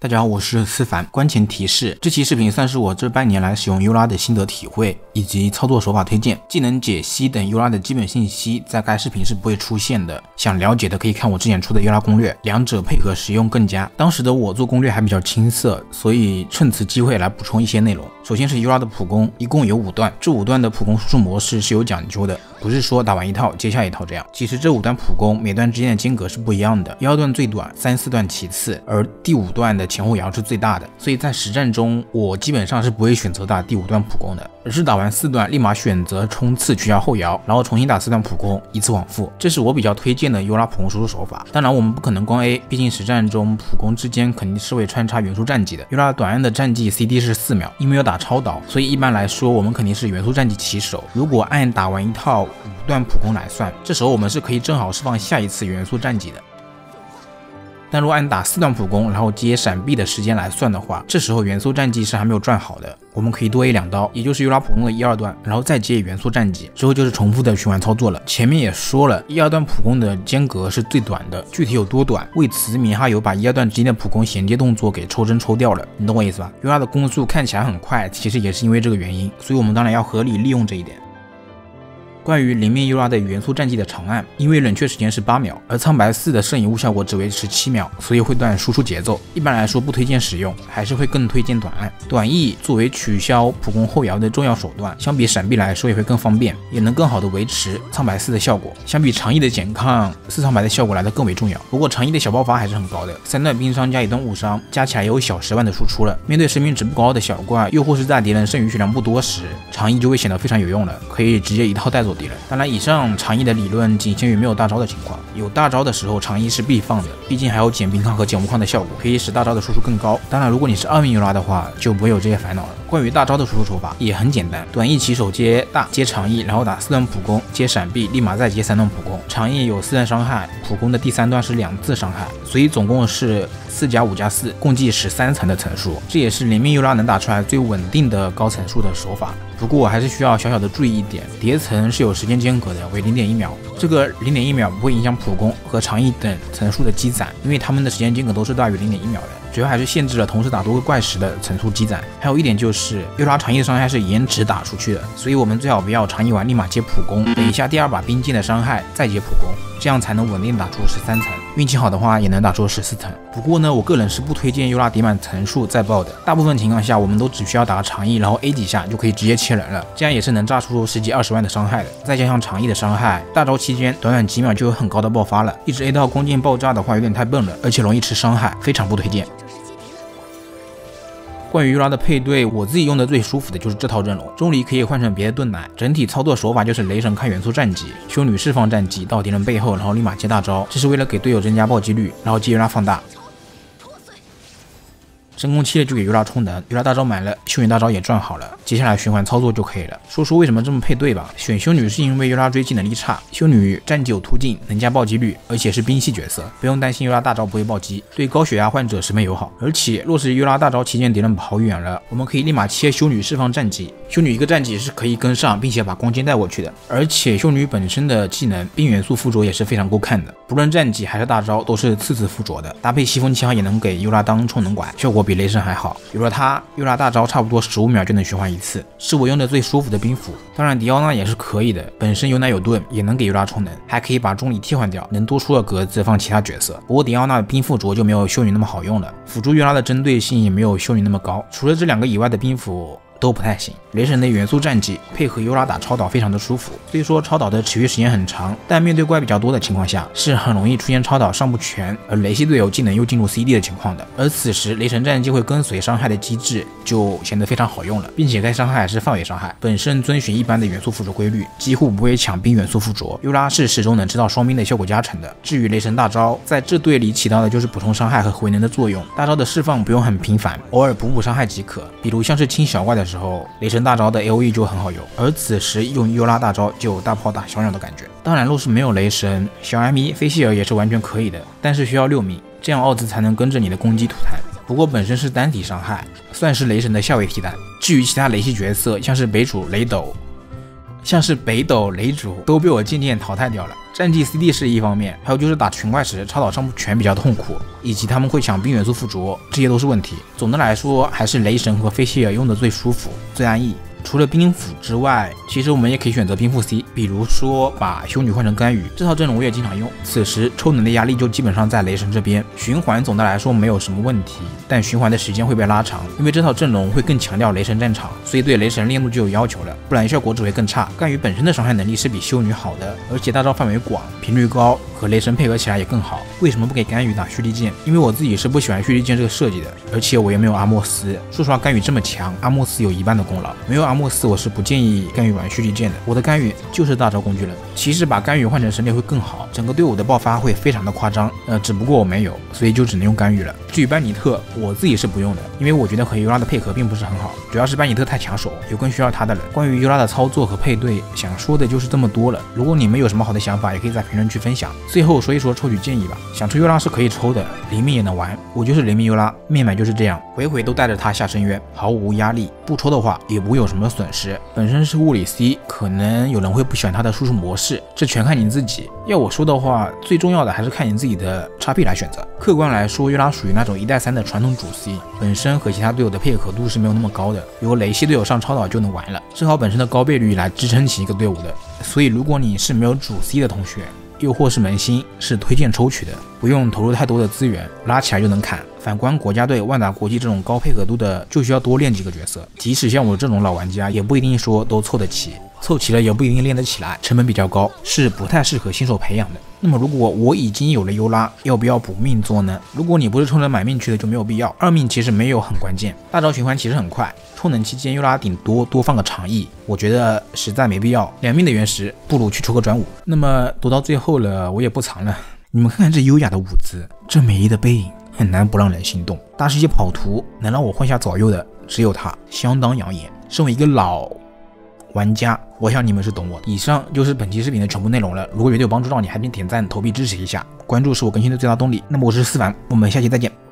大家好，我是思凡。关前提示：这期视频算是我这半年来使用 ULA 的心得体会以及操作手法推荐，技能解析等 ULA 的基本信息在该视频是不会出现的。想了解的可以看我之前出的 ULA 攻略，两者配合使用更佳。当时的我做攻略还比较青涩，所以趁此机会来补充一些内容。首先是 ULA 的普攻，一共有5段，这5段的普攻输出模式是有讲究的，不是说打完一套接下一套这样。其实这5段普攻每段之间的间隔是不一样的，1、2段最短，3、4段其次，而第5段的前后摇是最大的。所以在实战中，我基本上是不会选择打第5段普攻的，而是打完4段立马选择冲刺取消后摇，然后重新打4段普攻，依次往复。这是我比较推荐的 ULA 普攻输出手法。当然我们不可能光 A， 毕竟实战中普攻之间肯定是会穿插元素战绩的。ULA 短按的战绩 CD 是4秒，因为有打超导，所以一般来说我们肯定是元素战绩起手。如果按打完一套5段普攻来算，这时候我们是可以正好释放下一次元素战绩的。但如果按打4段普攻，然后接闪避的时间来算的话，这时候元素战绩是还没有赚好的，我们可以多 A 2刀，也就是 ULA 普攻的1、2段，然后再接元素战绩，之后就是重复的循环操作了。前面也说了，1、2段普攻的间隔是最短的，具体有多短，为此米哈游把1、2段之间的普攻衔接动作给抽帧抽掉了，你懂我意思吧？ ULA 的攻速看起来很快，其实也是因为这个原因，所以我们当然要合理利用这一点。关于零面 ULA 的元素战绩的长按，因为冷却时间是8秒，而苍白4的摄影物效果只维持7秒，所以会断输出节奏。一般来说不推荐使用，还是会更推荐短按。短 E 作为取消普攻后摇的重要手段，相比闪避来说也会更方便，也能更好的维持苍白4的效果。相比长 E 的减抗，4苍白的效果来得更为重要。不过长 E 的小爆发还是很高的，3段冰伤加1段误伤，加起来也有小10万的输出了。面对生命值不高的小怪，又或是在敌人剩余血量不多时，长 E 就会显得非常有用了，可以直接一套带走敌人。当然以上长 E 的理论仅限于没有大招的情况，有大招的时候长 E 是必放的，毕竟还有减冰抗和减无抗的效果，可以使大招的输出更高。当然如果你是2面 ULA 的话，就不会有这些烦恼了。关于大招的输出手法也很简单，短 E 起手接大接长 E， 然后打4段普攻接闪避，立马再接3段普攻。长 E 有4段伤害，普攻的第3段是2次伤害，所以总共是4+5+4，共计13层的层数，这也是零面 ULA 能打出来最稳定的高层数的手法。不过我还是需要小小的注意一点，叠层是有时间间隔的，为 0.1秒，这个 0.1秒不会影响普攻和长 E 等层数的积攒，因为它们的时间间隔都是大于 0.1秒的，主要还是限制了同时打多个怪时的层数积攒。还有一点就是ULA 长 E 的伤害是延迟打出去的，所以我们最好不要长 E 完立马接普攻，等一下第2把冰剑的伤害再接普攻，这样才能稳定打出13层，运气好的话也能打出14层。不过呢，我个人是不推荐 ULA 叠满层数再爆的，大部分情况下我们都只需要打长 E， 然后 A 几下就可以直接切人了，这样也是能炸出10几20万的伤害的。再加上长 E 的伤害，大招期间短短几秒就有很高的爆发了，一直 A 到弓箭爆炸的话有点太笨了，而且容易吃伤害，非常不推荐。关于 ULA 的配对，我自己用的最舒服的就是这套阵容，钟离可以换成别的盾奶，整体操作手法就是雷神看元素战绩，修女释放战绩到敌人背后，然后立马接大招，这是为了给队友增加暴击率，然后接 ULA 放大。升攻期了就给 ULA 充能，ULA 大招买了，修女大招也赚好了，接下来循环操作就可以了。说为什么这么配对吧，选修女是因为 ULA 追击能力差，修女战绩有突进，能加暴击率，而且是兵系角色，不用担心 ULA 大招不会暴击，对高血压患者十分友好。而且若是 ULA 大招期间敌人跑远了，我们可以立马切修女释放战绩，修女一个战绩是可以跟上，并且把光剑带过去的。而且修女本身的技能冰元素附着也是非常够看的，不论战绩还是大招都是次附着的，搭配西风枪也能给 ULA 当充能管，效果比雷神还好。有了它 ，ULA 大招差不多15秒就能循环1次，是我用的最舒服的兵符。当然迪奥娜也是可以的，本身有奶有盾，也能给 ULA 充能，还可以把钟离替换掉，能多出个格子放其他角色。不过迪奥娜的兵附着就没有修女那么好用了，辅助 ULA 的针对性也没有修女那么高。除了这2个以外的兵符都不太行。雷神的元素战绩配合 ULA 打超导非常的舒服，虽说超导的持续时间很长，但面对怪比较多的情况下，是很容易出现超导上不全，而雷系队友技能又进入 CD 的情况的。而此时雷神战绩会跟随伤害的机制就显得非常好用了，并且该伤害还是范围伤害，本身遵循一般的元素附着规律，几乎不会抢兵元素附着。ULA 是始终能知道双兵的效果加成的。至于雷神大招，在这队里起到的就是补充伤害和回能的作用，大招的释放不用很频繁，偶尔补伤害即可。比如像是清小怪的时候，雷神大招的 AOE 就很好用，而此时用 ULA 大招就有大炮打小鸟的感觉。当然若是没有雷神，小艾米、菲希尔也是完全可以的，但是需要6米，这样奥兹才能跟着你的攻击吐痰。不过本身是单体伤害，算是雷神的下位替代。至于其他雷系角色，像是北主雷斗，像是北斗、雷主都被我渐渐淘汰掉了。战绩 CD 是一方面，还有就是打群怪时超导上不全比较痛苦，以及他们会抢冰元素附着，这些都是问题。总的来说，还是雷神和菲希尔用的最舒服、最安逸。除了冰斧之外，其实我们也可以选择冰斧 C， 比如说把修女换成干羽，这套阵容我也经常用。此时抽能的压力就基本上在雷神这边，循环总的来说没有什么问题，但循环的时间会被拉长，因为这套阵容会更强调雷神战场，所以对雷神练度就有要求了，不然效果只会更差。干羽本身的伤害能力是比修女好的，而且大招范围广，频率高，和雷神配合起来也更好。为什么不给干羽打蓄力剑？因为我自己是不喜欢蓄力剑这个设计的，而且我也没有阿莫斯。说实话，干羽这么强，阿莫斯有一半的功劳，没有阿莫斯我是不建议干羽玩蓄力剑的。我的干羽就是大招工具人，其实把干羽换成神猎会更好，整个队伍的爆发会非常的夸张。只不过我没有，所以就只能用干羽了。至于班尼特，我自己是不用的，因为我觉得和尤拉的配合并不是很好，主要是班尼特太抢手，有更需要他的人。关于尤拉的操作和配对，想说的就是这么多了。如果你们有什么好的想法，也可以在评论区分享。最后说一说抽取建议吧，想抽尤拉是可以抽的，黎明也能玩，我就是黎明尤拉，面买就是这样，回回都带着他下深渊，毫无压力。不抽的话也不会有什么损失。本身是物理 C， 可能有人会不喜欢他的输出模式，这全看你自己。要我说的话，最重要的还是看你自己的XP来选择。客观来说，尤拉属于那种1带3的传统主 C， 本身和其他队友的配合度是没有那么高的，有雷系队友上超导就能玩了，是靠本身的高倍率来支撑起一个队伍的。所以如果你是没有主 C 的同学，又或是萌新，是推荐抽取的，不用投入太多的资源，拉起来就能砍。反观国家队、万达国际这种高配合度的，就需要多练几个角色，即使像我这种老玩家，也不一定说都凑得齐，凑齐了也不一定练得起来，成本比较高，是不太适合新手培养的。那么如果我已经有了尤拉，要不要补命做呢？如果你不是冲着买命去的，就没有必要。2命其实没有很关键，大招循环其实很快，充能期间尤拉顶多放个长翼，我觉得实在没必要。2命的原石不如去抽个转5。那么读到最后了，我也不藏了，你们看看这优雅的舞姿，这美丽的背影，很难不让人心动。大世界跑图能让我换下左右的只有他，相当养眼。身为一个老玩家，我想你们是懂我的。以上就是本期视频的全部内容了，如果觉得有帮助到你，还请点赞投币支持一下，关注是我更新的最大动力。那么我是思凡，我们下期再见。